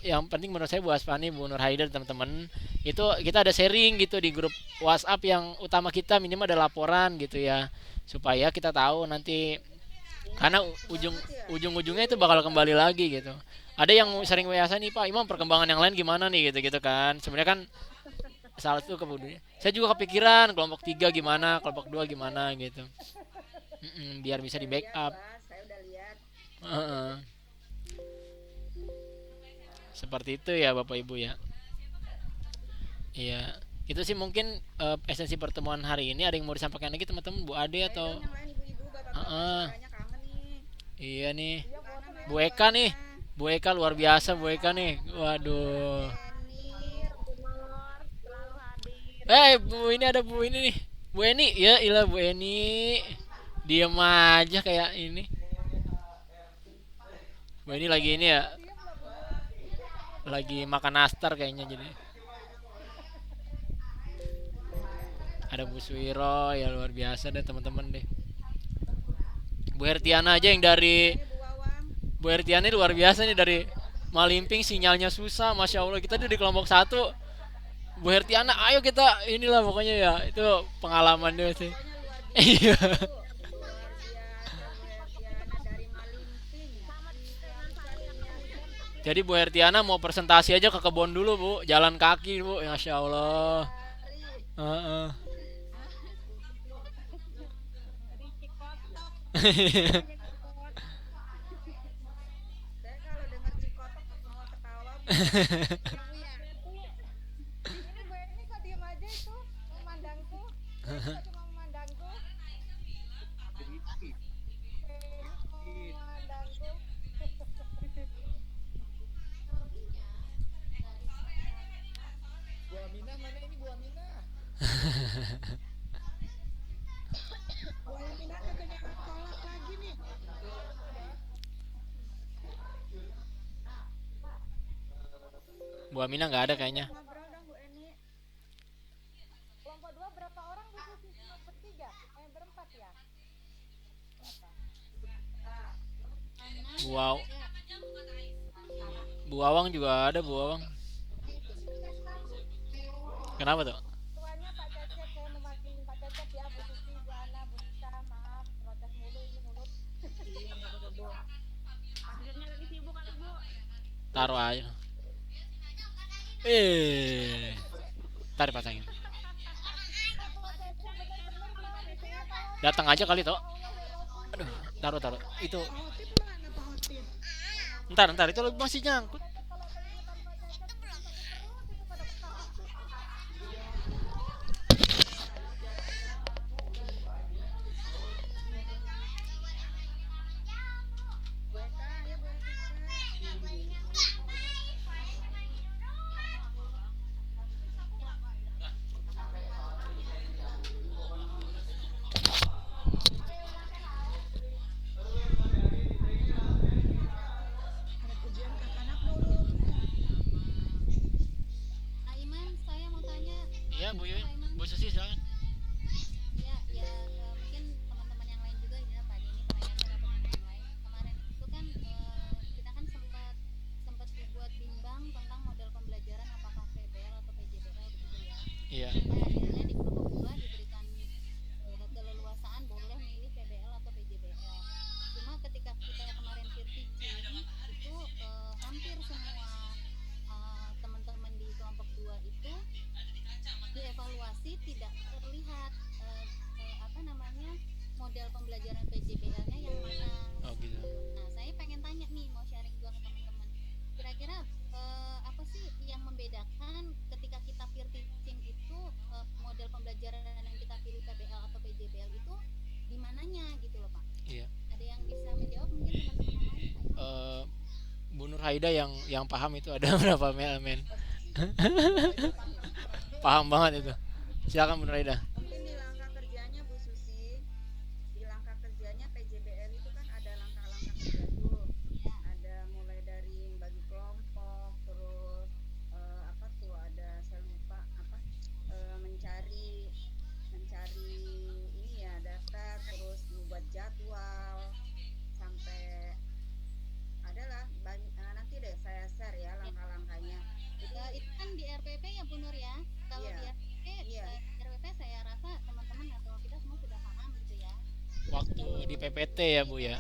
yang penting menurut saya Bu Aspani, Bu Nur Haidar, teman-teman itu kita ada sharing gitu di grup WhatsApp yang utama kita, minimal ada laporan gitu ya, supaya kita tahu nanti karena ujung-ujungnya itu bakal kembali lagi gitu. Ada yang sering WA saya nih, Pak Imam, perkembangan yang lain gimana nih gitu gitu kan. Sebenarnya kan salah itu kemudian saya juga kepikiran kelompok 3 gimana, kelompok 2 gimana gitu. Biar bisa di Udah lihat backup. Bas, saya udah lihat. Heeh. Seperti itu ya Bapak Ibu ya. Iya. Itu sih mungkin esensi pertemuan hari ini. Ada yang mau disampaikan lagi teman-teman, Bu Ade Ayo atau dong yang lain ibu-ibu, bapak-bapak, Heeh. suaranya kangen nih. Iya nih. Mana Bu mana Eka nih. suaranya? Bu Eka luar biasa Bu Eka nih. Waduh. Eni, Benar, selalu hadir. Bu ini ada Bu ini nih. Bu Eni, ya ilah Bu Eni. Diem aja kayak ini. Bu Eni lagi ini ya, lagi makan nastar kayaknya jadi. Ada Bu Suwiro ya luar biasa deh teman-teman deh. Bu Hertiana aja yang dari ini Bu Wawang. Bu Hertiana ini luar biasa nih dari Malimping sinyalnya susah, masya Allah kita tuh di kelompok 1. Bu Hertiana, ayo kita inilah pokoknya ya itu pengalaman dia sih. Pokoknya luar biasa Iya. Bu. Luar biasa Bu Hertiana dari Malimping. Yang tadinya Jadi Bu Hertiana mau presentasi aja ke kebun dulu Bu, jalan kaki Bu, masya Allah. hari Heeh. saya kalau dengar Cikotok mau ketawa Bu. Ini Bu Eni kok diem aja itu memandangku. Kok cuma memandangku. Memandangku. Bu Aminah mana ini Bu Aminah? Bu Aminah katanya kolak lagi nih. Bu Aminah nggak ada kayaknya. Ngobrol dong Bu Eni. Kelompok 2 berapa orang Bu Susi? Bertiga? Berempat ya? Bu Waw- Bu Awang juga ada Bu Awang. Kenapa tuh? Tuanya Pak Cecep, saya mewakili Pak Cecep ya, Bu Susi, Bu Ana, Bu Nisa, maaf, protes mulu ini mulut. Taruh aja. Tarik pasangin. Datang aja kali toh. Aduh, taruh. Itu Pak Hotip mana Pak Hotip? ntar itu masih nyangkut. Bu Eka, ya Bu Eka. Ada pujian anak dulu. Nah, Iman, saya mau tanya, Iya Bu Yuyun, Pak Iman. Bu Susi silakan. Ya, mungkin teman-teman yang lain juga ya, Pak Denny, penanya atau teman-teman yang lain. Kemarin itu kan kita kan sempat dibuat bimbang tentang model pembelajaran apakah PBL atau PJBL begitu ya. Iya. Akhirnya di kelompok 2 diberikan keleluasaan boleh milih PBL atau PJBL. Cuma ketika kita kemarin peer teaching itu hampir semua teman-teman di kelompok 2 itu dievaluasi tidak terlihat apa namanya model pembelajaran PJBL-nya yang mana. Oh gitu. Nah, saya pengen tanya nih, mau sharing juga ke teman-teman. Kira-kira apa sih yang membedakan ketika kita peer teaching itu model pembelajaran yang kita pilih PBL atau PJBL itu di mananya gitu loh, Pak? Iya. Ada yang bisa menjawab mungkin teman-teman yang lain? Pak? Bu Nur Haida yang paham itu ada berapa elemen? Paham banget itu. Silakan Bu Nur Haida. Mungkin di langkah kerjanya Bu Susi, di langkah kerjanya PJBL itu kan ada langkah-langkah kerja tuh. Ada mulai dari bagi kelompok, terus apa tuh ada saya lupa apa mencari ini ya daftar, terus membuat jadwal sampai adalah nanti deh saya share ya langkah-langkahnya. Jadi Itu kan di RPP ya Bu Nur ya. Kalau Iya. di RPP, Iya. RPP saya rasa teman-teman atau kita semua sudah paham gitu ya. Waktu di PPT ya Bu ya.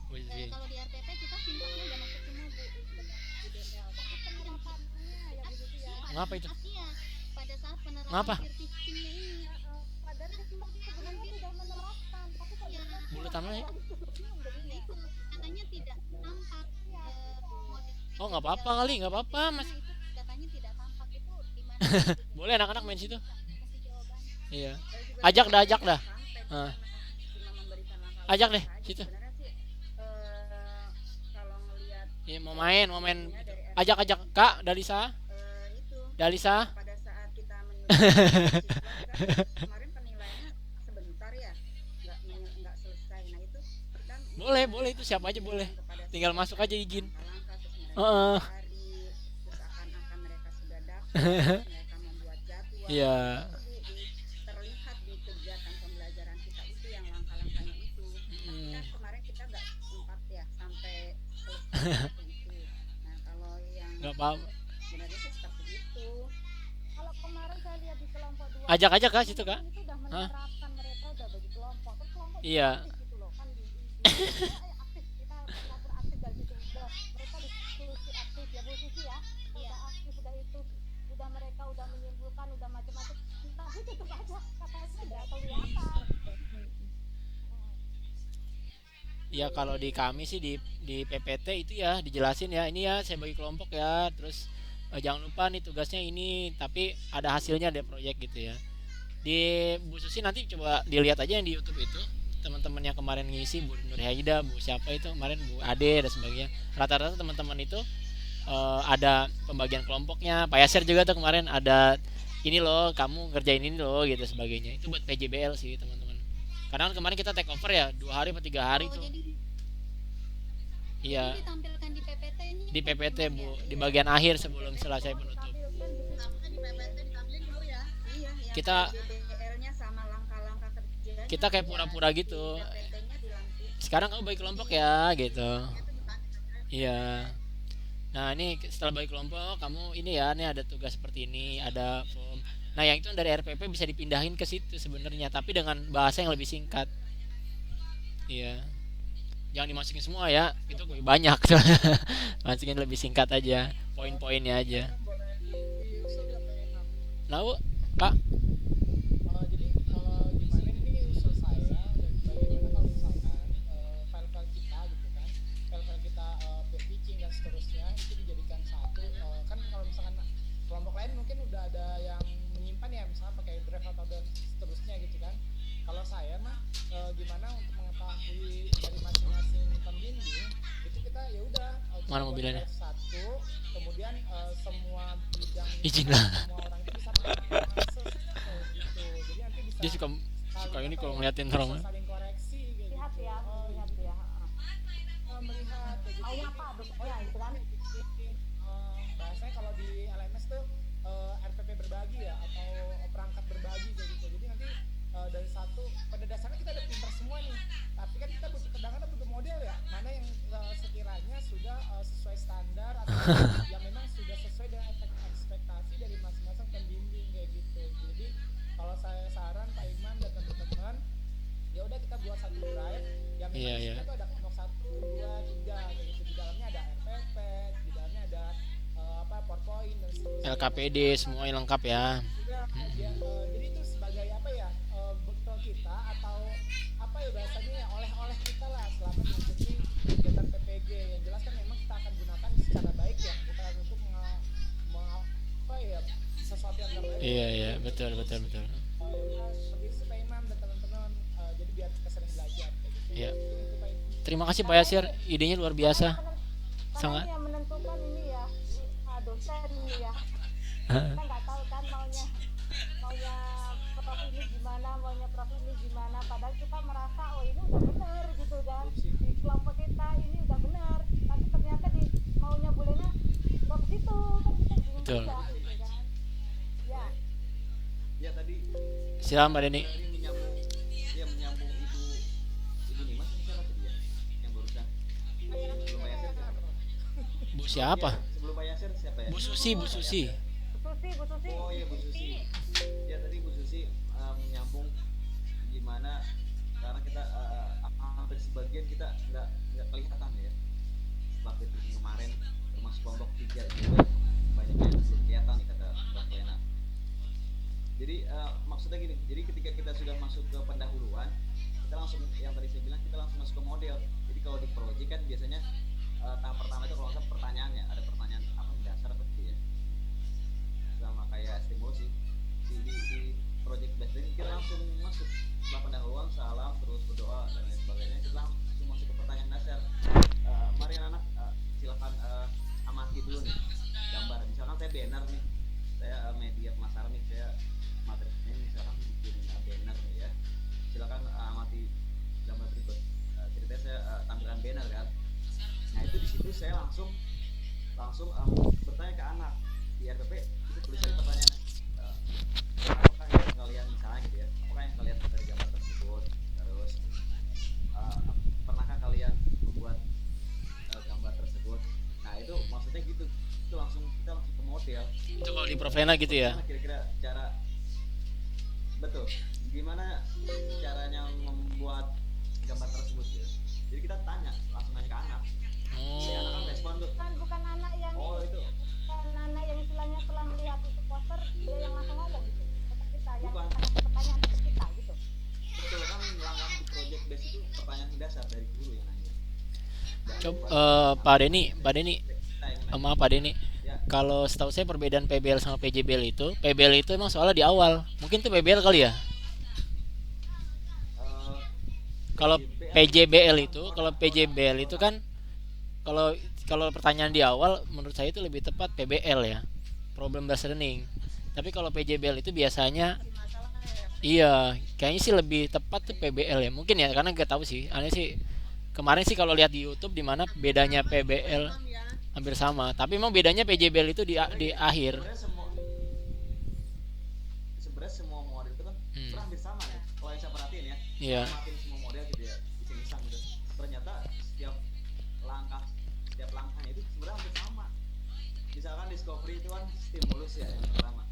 Bu Susi. Kalau di RPP kita simpaknya udah masuk semua Bu di DPL. Tapi penerapannya ya Bu Susi ya. Ngapa itu? Iya, pada saat penerapan Ngapa? peer teaching-nya ini. Padahal simpang sebenarnya sudah menerapkan, tapi kalau Iya, Bulu tanahnya. iya itu katanya tidak tampak model. Oh nggak apa-apa kali, nggak apa-apa mas. Nah, itu katanya tidak tampak itu di mana? Boleh anak-anak main situ. Kasih jawaban. Iya. Saya juga Ajak dah, ajak sampai dah. cuma Ah. memberikan langkah-langkah Ajak deh, aja. situ. Sebenarnya sih kalau ngelihat Iya mau main ininya dari Ajak Kak Dalisa. itu Dalisa. pada saat kita menyelesaikan siswa kan kemarin penilaiannya sebentar ya nggak selesai. Nah itu kita Boleh itu siapa aja boleh. kepada Tinggal siswa masuk aja izin. langkah-langkah, terus mereka Heeh. mencari, terus akan mereka sudah dapat, terus mereka membuat jadwal. Iya. Itu terlihat di kegiatan pembelajaran kita itu yang langkah-langkahnya itu. Tapi kan kemarin kita nggak sempat ya sampai selesai itu. Nah kalau yang Nggak apa-apa. sebenarnya sih seperti itu. kalau kemarin saya lihat di kelompok 2 Ajak aja Kak situ Kak. itu udah menerapkan, mereka udah bagi kelompok, terus kelompok Iya. aktif gitu loh kan aktif, kita lapor aktif dari situ, udah mereka diskusi aktif ya Bu Susi ya, udah aktif, udah itu, udah mereka udah menyimpulkan, udah macam-macam, tapi tetap aja katanya nggak kelihatan. Ya kalau di kami sih di PPT itu ya dijelasin ya ini ya saya bagi kelompok ya terus jangan lupa nih tugasnya ini tapi ada hasilnya ada proyek gitu ya. Di Bu Susi nanti coba dilihat aja yang di YouTube itu teman-teman yang kemarin ngisi Bu Nur Haida, Bu siapa itu kemarin Bu Ade dan sebagainya. Rata-rata teman-teman itu ada pembagian kelompoknya. Pak Yasir juga tuh kemarin ada ini loh kamu kerjain ini loh gitu sebagainya. Itu buat PJBL sih teman-teman. Karena kan kemarin kita take over ya 2 hari atau 3 hari tuh. Jadi Iya. ditampilkan di PPT ini. Di PPT Bu di bagian akhir sebelum selesai penutup Iya, yang Kita- PJBL-nya sama langkah-langkah kerjanya. kita kayak pura-pura gitu PT-nya dilampir. sekarang kamu bagi kelompok ya gitu iya nah ini setelah bagi kelompok kamu ini ya ini ada tugas seperti ini ada form nah yang itu dari RPP bisa dipindahin ke situ sebenarnya tapi dengan bahasa yang lebih singkat iya jangan dimasukin semua ya itu lebih banyak masukin lebih singkat aja poin-poinnya aja diusul ya Pak. nah Bu Kak Jadi kalau gimana ini usul saya dan bagaimana kalau misalkan file-file kita gitu kan, file-file kita peer teaching dan seterusnya itu dijadikan satu. Kan kalau misalkan kelompok lain mungkin udah ada yang menyimpan ya, misalkan pakai drive atau dan seterusnya gitu kan. Kalau saya mah gimana untuk mengetahui dari masing-masing pembimbing itu kita ya udah Mana buat mobilnya? drive satu, kemudian semua bidang Izin lah. semua orang itu bisa mengakses gitu. Jadi nanti bisa dia suka ini kalau ngeliatin orang saling koreksi kayak Lihat gitu. ya, lihat ya. Melihat kayak gitu. Maunya apa bentuknya gitu kan? Bahasanya kalau di LMS tuh RPP berbagi ya atau perangkat berbagi kayak gitu. Jadi nanti dari satu pada dasarnya kita ada pinter semua nih. Tapi kan kita butuh kadang-kadang butuh model ya. Mana yang sekiranya sudah sesuai standar atau yang memang sudah sesuai dengan ekspektasi dari masing-masing pembimbing kayak gitu. Jadi kalau saya saran Pak Iman dan teman-teman ya udah kita buat satu drive yang memang Iya, iya. isinya tuh ada kelompok 1, 2, 3 kayak gitu. Di dalamnya ada RPP, di dalamnya ada PowerPoint dan seterusnya. LKPD semua yang lengkap ya Juga jadi itu sebagai apa ya bekal kita atau apa ya bahasanya ya oleh-oleh kita lah selama mengikuti kegiatan PPG yang jelas kan memang kita akan gunakan secara baik ya bukan untuk apa ya sesuatu yang terbaik. iya betul Ya, seperti itu Pak Imam dan teman-teman jadi biar kita sering belajar kayak gitu. Iya. Itu Pak Imam. terima kasih Pak Yasir idenya luar biasa sangat Karena yang menentukan ini ya dosen ini ya. Kita nggak tahu kan maunya prof ini gimana, maunya prof ini gimana. Padahal kita merasa oh ini udah benar gitu kan. Di kelompok kita ini udah benar. Tapi ternyata di maunya bolehnya prof situ kan kita bingung Betul. juga gitu kan. Ya. Ya tadi silakan Mbak Deni ini menyambung ibu nih mas siapa tadi ya yang barusan sebelum Pak Yasir siapa? Bu siapa Ya, sebelum Pak Yasir siapa ya? Bu Susi Bu Susi. Oh iya Bu Susi. Ya tadi Bu Susi menyambung gimana karena kita hampir sebagian kita nggak kelihatan ya setelah meeting kemarin, termasuk kelompok 3 juga banyak yang belum kelihatan nih kata Mbak Lena. Jadi maksudnya gini, jadi ketika kita sudah masuk ke pendahuluan, kita langsung yang tadi saya bilang kita langsung masuk ke model. Jadi kalau di project kan biasanya tahap pertama itu kalau nggak salah pertanyaannya ada pertanyaan apa dasar apa gitu ya, sama kayak stimulus sih. Di project based ini kita langsung masuk setelah pendahuluan, salam, terus berdoa dan lain sebagainya, kita langsung masuk ke pertanyaan dasar. Mari anak silakan amati dulu nih gambar. Misalkan saya banner nih, saya media pemasaran nih, saya materinya misalkan bikin banner nih ya, silakan amati gambar berikut. Ceritanya saya tampilkan banner kan. Nah itu di situ saya langsung bertanya ke anak di RPP, itu tulisan pertanyaan apakah yang kalian misalnya gitu ya, apakah yang kalian dari gambar tersebut, terus pernahkah kalian membuat gambar tersebut. Nah itu maksudnya gitu, itu kita langsung ke model. Itu kalau di Profena gitu ya. Gimana kira-kira cara betul gimana caranya membuat gambar tersebut gitu. Jadi kita langsung nanya ke anak. Si anak kan respon tuh, bukan anak yang itu bukan anak yang istilahnya setelah melihat itu poster dia yang langsung ngomong gitu. Tetap kita yang Bukan. kasih pertanyaan ke kita gitu. betul kan, langkah di project base itu pertanyaan dasar dari guru yang nanya. Coba Pak Denny, Kita yang nanya. maaf Pak Denny. Ya, Kalau setahu saya perbedaan PBL sama PJBL itu, PBL itu emang soalnya di awal. Mungkin tuh PBL kali ya. eh, Kalau PJBL itu kan kalau kalau pertanyaan di awal menurut saya itu lebih tepat PBL ya. Problem based learning. Tapi kalau PJBL itu biasanya iya, kayaknya sih lebih tepat tuh PBL ya. Mungkin ya karena gak tahu sih. Aneh sih kemarin sih kalau lihat di YouTube di mana bedanya PBL hampir sama. Tapi emang bedanya PJBL itu di akhir. sebenarnya semua model itu kan sebenarnya hampir sama ya. Kalau yang saya perhatiin ya, Iya. makin semua model gitu ya, iseng-iseng gitu. Ternyata setiap langkahnya itu sebenarnya hampir sama. Misalkan discovery itu kan stimulus ya yang pertama.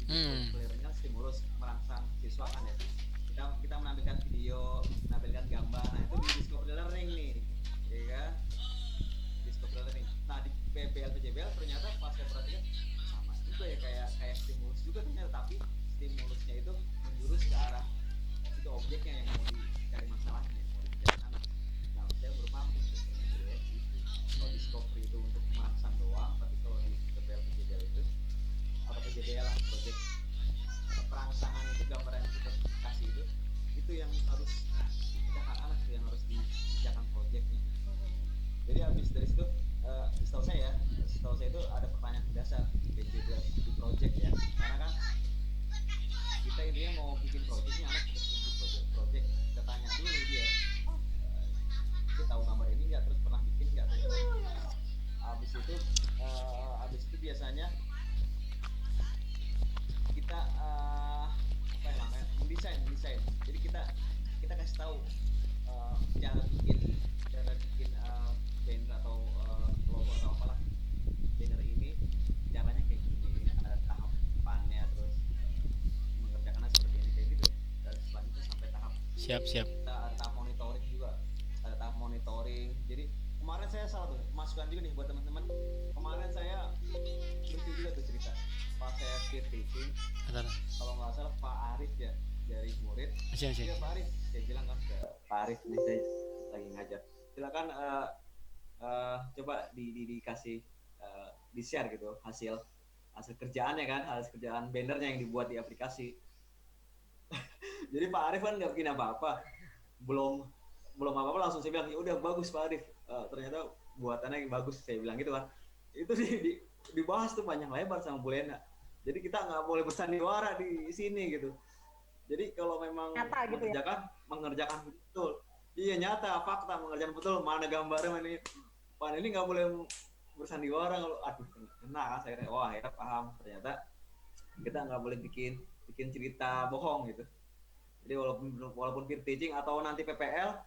Clearing kan stimulus merangsang siswa kan ya. Kita menampilkan video, menampilkan gambar. Nah itu di discovery learning nih, ya kan? Discovery learning. Nah di PBL PJBL ternyata pas saya perhatikan sama juga ya, kayak stimulus juga ternyata, tapi stimulusnya itu menjurus ke arah itu objeknya yang mau dicari masalahnya, yang mau dicari anak. Nah saya baru paham gitu. Kalau discovery itu untuk merangsang doang, tapi kalau di PBL PJBL itu atau PJBL lah project perangsangan itu, gambar yang kita kasih itu yang harus dikerjakan anak, itu yang harus dikerjakan projectnya. Jadi habis dari situ setahu saya itu ada pertanyaan dasar di PJBL di project ya, karena kan kita intinya mau bikin projectnya, anak kita bikin project kita tanya dulu dia dia tahu gambar ini nggak, terus pernah bikin nggak. Habis itu biasanya kita apa ya namanya, mendesain. Jadi kita kasih tahu cara bikin banner atau logo atau apalah banner ini caranya kayak gini, ada tahapannya, terus mengerjakannya seperti ini kayak gitu, dan selanjutnya sampai tahap Siap. kita ada tahap monitoring juga, ada tahap monitoring. Jadi kemarin saya salah tuh masukan juga nih buat teman-teman, kemarin saya lucu juga tuh cerita pas saya peer teaching, kalau nggak salah Pak Arif ya dari murid. Iya Pak Arif, saya bilang kan ke Pak Arif ini saya lagi ngajar, silakan coba dikasih di share gitu hasil kerjaannya kan, hasil kerjaan bannernya yang dibuat di aplikasi. Jadi Pak Arif kan nggak bikin apa-apa, belum apa-apa langsung saya bilang ya udah bagus Pak Arif, ternyata buatannya yang bagus, saya bilang gitu kan. Itu sih dibahas tuh panjang lebar sama Bu Lena. Jadi kita nggak boleh bersandiwara di sini gitu. Jadi kalau memang Nyata gitu ya? mengerjakan betul, iya nyata, fakta, mengerjakan betul, mana gambarnya, mana ini nggak boleh bersandiwara. Kalau aduh kena kan saya, wah akhirnya paham, ternyata kita nggak boleh bikin cerita bohong gitu. Jadi walaupun peer teaching atau nanti PPL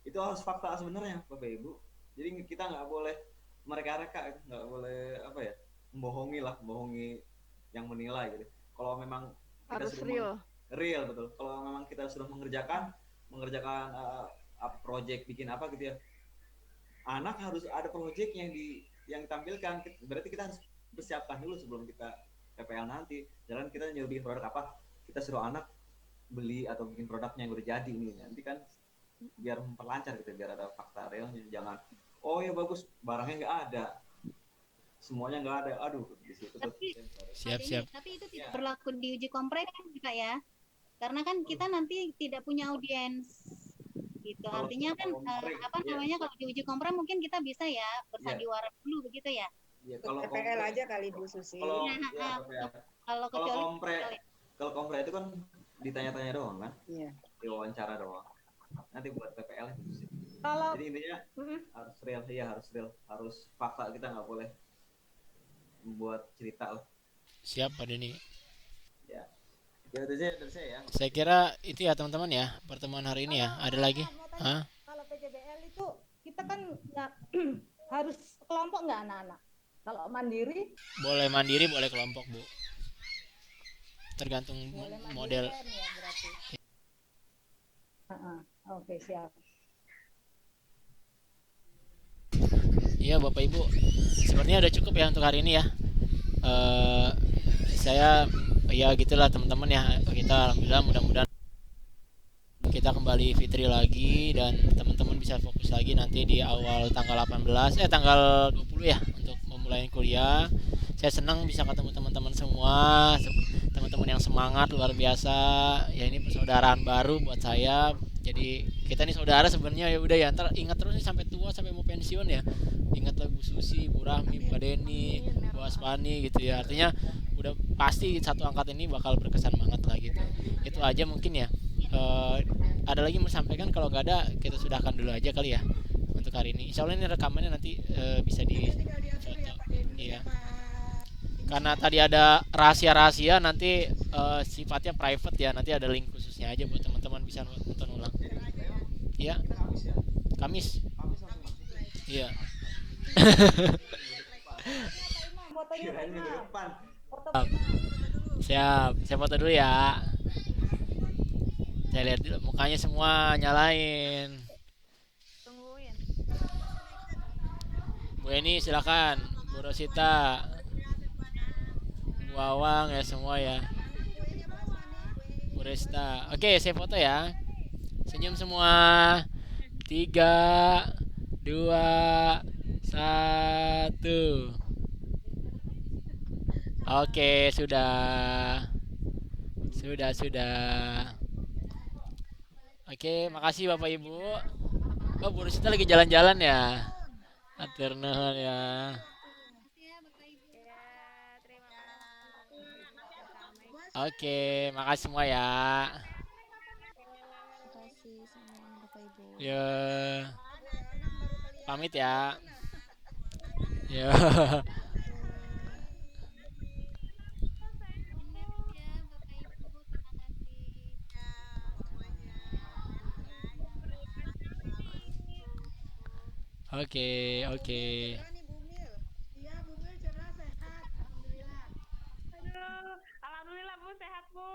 itu harus fakta sebenarnya Bapak Ibu. Jadi kita nggak boleh mereka-reka, nggak boleh apa ya, membohongi yang menilai gitu. Kalau memang kita Harus sudah real. real betul. Kalau memang kita sudah mengerjakan project bikin apa gitu ya, anak harus ada project yang ditampilkan, berarti kita harus persiapkan dulu sebelum kita PPL nanti. Jangan kita nyuruh bikin produk apa, kita suruh anak beli atau bikin produknya yang udah jadi ini, nanti kan biar memperlancar gitu, biar ada fakta realnya. Jangan oh ya bagus barangnya nggak ada, semuanya nggak ada, aduh di situ tuh. Tapi Siap, Pak siap. Denny, tapi itu tidak Ya. berlaku di uji kompre kan Kak ya? Karena kan kita nanti tidak punya audiens gitu. Kalau Artinya kan kompre, apa ya. namanya, kalau di uji kompre mungkin kita bisa ya bersandiwara dulu begitu ya. Ya, Ikut kalau PPL kompre, aja kali Bu Susi. kalau Nah, ya PPL. kalau Kalau kecuali kompre, kalau kompre itu kan ditanya-tanya doang kan, Iya. diwawancara doang. Nanti buat PPL itu sih. Kalau Jadi intinya harus real, ya harus real, harus fakta, kita nggak boleh membuat cerita lah. Siap Pak Denny. Ya, ya dari saya ya. Saya kira itu ya teman-teman ya pertemuan hari ini ya. Ada lagi? mau tanya, Hah? kalau PJBL itu kita kan nggak harus kelompok nggak anak-anak. Kalau mandiri Boleh mandiri, boleh kelompok Bu. Tergantung boleh mandiri model. kan ya berarti. Oke, siap. Iya Bapak Ibu, sepertinya udah cukup ya untuk hari ini ya. Saya ya gitulah teman-teman ya. Kita alhamdulillah mudah-mudahan kita kembali fitri lagi dan teman-teman bisa fokus lagi nanti di awal tanggal 20 ya untuk memulai kuliah. Saya senang bisa ketemu teman-teman semua, teman-teman yang semangat luar biasa. Ya ini persaudaraan baru buat saya. Jadi kita nih saudara sebenarnya, ya udah ya, ntar ingat terus nih sampai tua, sampai mau pensiun ya. Ingat lah Bu Susi, Bu Rahmi, Bu Deni, Bu Aspani gitu ya. Artinya udah pasti satu angkat ini bakal berkesan banget lah gitu. Itu aja mungkin ya. Ada lagi mau sampaikan? Kalau nggak ada kita sudahkan dulu aja kali ya untuk hari ini. Insya Allah ini rekamannya nanti bisa di Tinggal diatur ya Pak Denny. Iya. Pak. Karena tadi ada rahasia-rahasia, nanti sifatnya private ya. Nanti ada link khususnya aja buat teman-teman bisa nonton ulang. Iya, Kamis ya, Kamis. Kamis langsung masuk. Iya. Fotonya Kirain minggu depan. foto Siap, saya foto dulu ya. Saya lihat dulu mukanya semua nyalain. tungguin. Bu Eni silakan, Bu Rosita, Bu Awang ya semua ya. Bu Resta. Oke, saya foto ya. Senyum semua. 3, 2, 1. Oke, sudah. Sudah. Oke, makasih Bapak Ibu. Oh, Bu Rosita lagi jalan-jalan ya. Atur nuhun ya. Ya Bapak Ibu. Ya, terima kasih. Oke, makasih semua ya. Terima kasih semua Bapak Ibu. Ya, pamit ya. Ya. Oke. Nih Bumil. Iya Bumil cerah sehat. Alhamdulillah. Alhamdulillah Bu, sehat Bu.